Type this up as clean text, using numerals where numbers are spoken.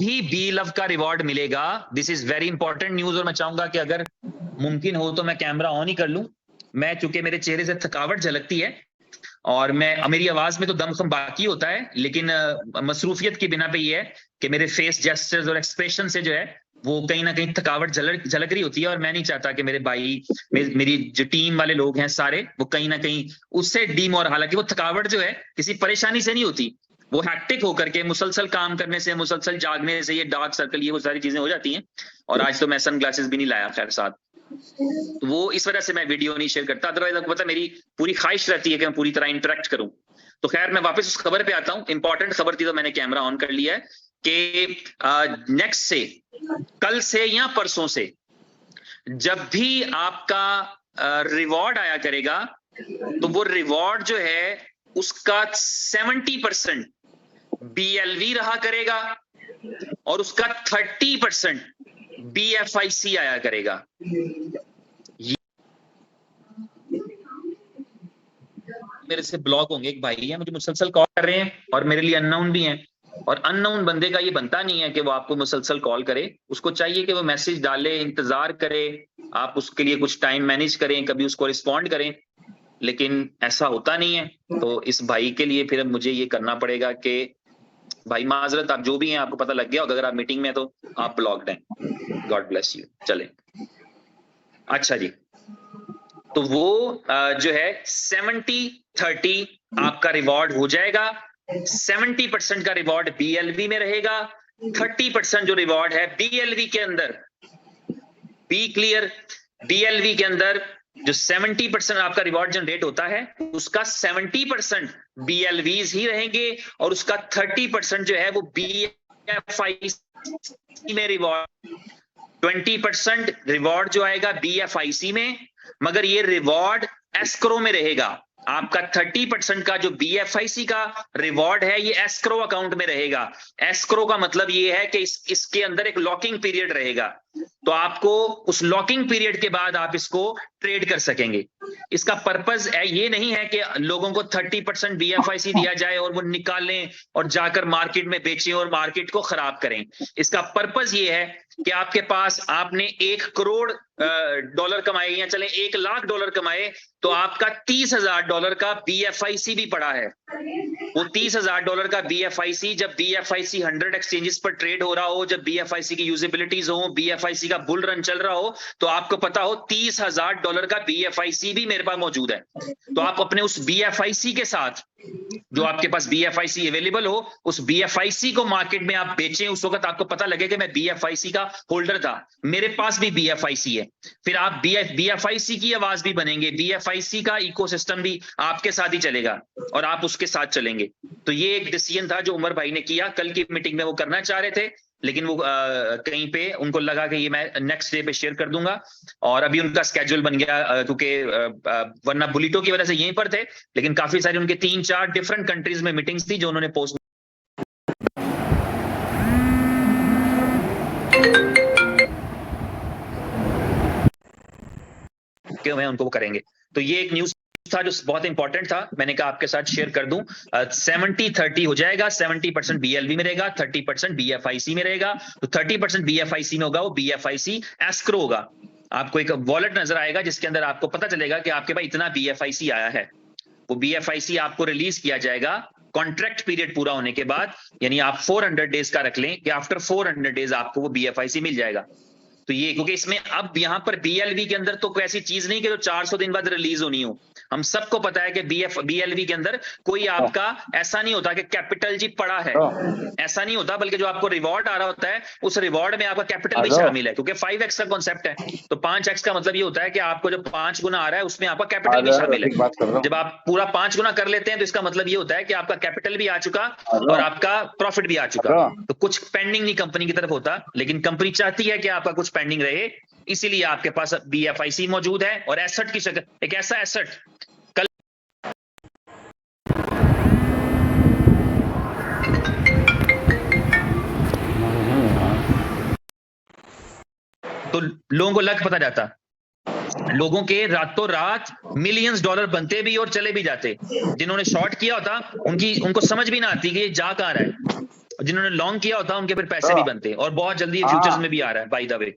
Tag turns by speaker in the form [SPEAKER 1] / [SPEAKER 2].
[SPEAKER 1] भी B love का reward मिलेगा। This is very important news, और मैं चाहूंगा कि अगर मुमकिन हो तो मैं कैमरा ऑन ही कर लूं। मैं, चूंकि मेरे चेहरे से थकावट झलकती है और मेरी आवाज में तो दमखम बाकी होता है, लेकिन मसरूफियत की बिना पे ये है कि मेरे फेस जेस्चर्स और एक्सप्रेशन से जो है वो कहीं ना कहीं थकावट झलक रही होती है, और मैं नहीं चाहता कि मेरे भाई, मेरी जो टीम वाले लोग हैं सारे, वो कहीं ना कहीं उससे हालांकि वो थकावट जो है किसी परेशानी से नहीं होती, वो हैक्टिक होकर के मुसलसल काम करने से, मुसलसल जागने से, ये डार्क सर्कल, ये वो सारी चीजें हो जाती हैं। और आज तो मैं सन ग्लासेस भी नहीं लाया खैर साथ, तो वो इस वजह से मैं वीडियो नहीं शेयर करता। अदरवाइज आपको पता मेरी पूरी ख्वाहिश रहती है कि मैं पूरी तरह इंटरेक्ट करूं। तो खैर मैं वापस उस खबर पे आता हूं। इंपॉर्टेंट खबर थी तो मैंने कैमरा ऑन कर लिया है कि नेक्स्ट से, कल से या परसों से, जब भी आपका रिवॉर्ड आया करेगा तो वो रिवॉर्ड जो है उसका 70% BLV रहा करेगा और उसका 30% BFIC आया करेगा। मेरे से ब्लॉक होंगे, एक भाई है मुझे मुसलसल कॉल कर रहे हैं और मेरे लिए अननोन भी हैं, और अननोन बंदे का ये बनता नहीं है कि वो आपको मुसलसल कॉल करे। उसको चाहिए कि वो मैसेज डाले, इंतजार करे, आप उसके लिए कुछ टाइम मैनेज करें, कभी उसको रिस्पॉन्ड करें, लेकिन ऐसा होता नहीं है। तो इस भाई के लिए फिर मुझे ये करना पड़ेगा कि भाई माजरत, आप जो भी हैं आपको पता लग गया, अगर आप मीटिंग में तो आप ब्लॉक्ड हैं। God bless you. चले, अच्छा जी, तो वो जो है 70-30 आपका रिवॉर्ड हो जाएगा। 70% का रिवॉर्ड BLV में रहेगा, 30% जो रिवॉर्ड है BLV के अंदर, बी क्लियर, BLV के अंदर जो 70% आपका रिवॉर्ड जनरेट होता है उसका 70% BLVs ही रहेंगे, और उसका 30% जो है वो BFIC में रिवॉर्ड, 20% रिवॉर्ड जो आएगा BFIC में, मगर ये रिवॉर्ड एस्क्रो में रहेगा। आपका 30% का जो BFIC का रिवॉर्ड है ये एस्क्रो अकाउंट में रहेगा। एस्क्रो का मतलब ये है कि इसके अंदर एक लॉकिंग पीरियड रहेगा, तो आपको उस लॉकिंग पीरियड के बाद आप इसको ट्रेड कर सकेंगे। इसका पर्पस ये नहीं है कि लोगों को 30% BFIC दिया जाए और वो निकालें और जाकर मार्केट में बेचें और मार्केट को खराब करें। इसका पर्पस ये है कि आपके पास, आपने $1 करोड़ कमाए या चले $1 लाख कमाए, तो आपका $30,000 का BFIC भी पड़ा है। वो $30,000 का BFIC, जब BFIC 100 एक्सचेंजेस पर ट्रेड हो रहा हो, जब BFIC की यूजिबिलिटीज हो, BFIC का बुल रन चल रहा हो, तो आपको पता हो $30,000 का BFIC भी मेरे पास मौजूद है। तो आप अपने उस BFIC के साथ, जो आपके पास BFIC अवेलेबल हो, उस BFIC को मार्केट में आप बेचें। उस वक्त आपको पता लगे कि मैं BFIC का होल्डर था, मेरे पास भी BFIC है, फिर आप BFIC की आवाज भी बनेंगे, BFIC का इकोसिस्टम भी आपके साथ ही चलेगा और आप उसके साथ चलेंगे। तो ये एक डिसीजन था जो उमर भाई ने किया। कल की मीटिंग में वो करना चाह रहे थे, लेकिन वो कहीं पे उनको लगा कि ये मैं नेक्स्ट डे पे शेयर कर दूंगा, और अभी उनका स्केड्यूल बन गया, क्योंकि वरना बुलिटो की वजह से यहीं पर थे, लेकिन काफी सारी उनके 3-4 डिफरेंट कंट्रीज में मीटिंग्स थी जो उन्होंने पोस्ट के हुए उनको वो करेंगे। तो ये एक न्यूज था जो बहुत इंपॉर्टेंट था, मैंने कहा आपके साथ शेयर कर दूं। 70-30 हो जाएगा, 70% BLV में रहेगा, 30% BFIC में रहेगा। तो 30% BFIC में होगा, वो BFIC एस्क्रो होगा। आपको एक वॉलेट नजर आएगा जिसके अंदर आपको पता चलेगा कि आपके पास इतना BFIC आया है। वो BFIC आपको रिलीज किया जाएगा कॉन्ट्रैक्ट पीरियड पूरा होने के बाद, यानी आप 400 डेज का रख लें कि आफ्टर 400 डेज आपको वो BFIC मिल जाएगा। तो ये, क्योंकि इसमें अब यहां पर BLV के अंदर तो कोई ऐसी चीज नहीं कि जो 400 दिन बाद रिलीज होनी हो। हम सबको पता है कि BLV के अंदर कोई आपका ऐसा नहीं होता कि कैपिटल जी पड़ा है, ऐसा नहीं होता, बल्कि जो आपको रिवॉर्ड आ रहा होता है उस रिवॉर्ड में आपका कैपिटल भी शामिल है, क्योंकि 5x का कॉन्सेप्ट है। तो 5x का मतलब ये होता है कि आपको जो 5 गुना आ रहा है उसमें आपका कैपिटल भी शामिल है। जब आप पूरा 5 गुना कर लेते हैं तो इसका मतलब ये होता है कि आपका कैपिटल भी आ चुका और आपका प्रॉफिट भी आ चुका। तो कुछ पेंडिंग नहीं कंपनी की तरफ होता, लेकिन कंपनी चाहती है कि आपका कुछ पेंडिंग रहे, इसीलिए आपके पास BFIC मौजूद है। और एसेट की शक्ल, एक ऐसा एसेट, कल तो लोगों को लग पता जाता, लोगों के रातों रात मिलियंस डॉलर बनते भी और चले भी जाते। जिन्होंने शॉर्ट किया होता उनको समझ भी ना आती कि ये जा कहां रहा है। और जिन्होंने लॉन्ग किया होता है उनके फिर पैसे नहीं बनते, और बहुत जल्दी फ्यूचर्स में भी आ रहा है बाय द वे।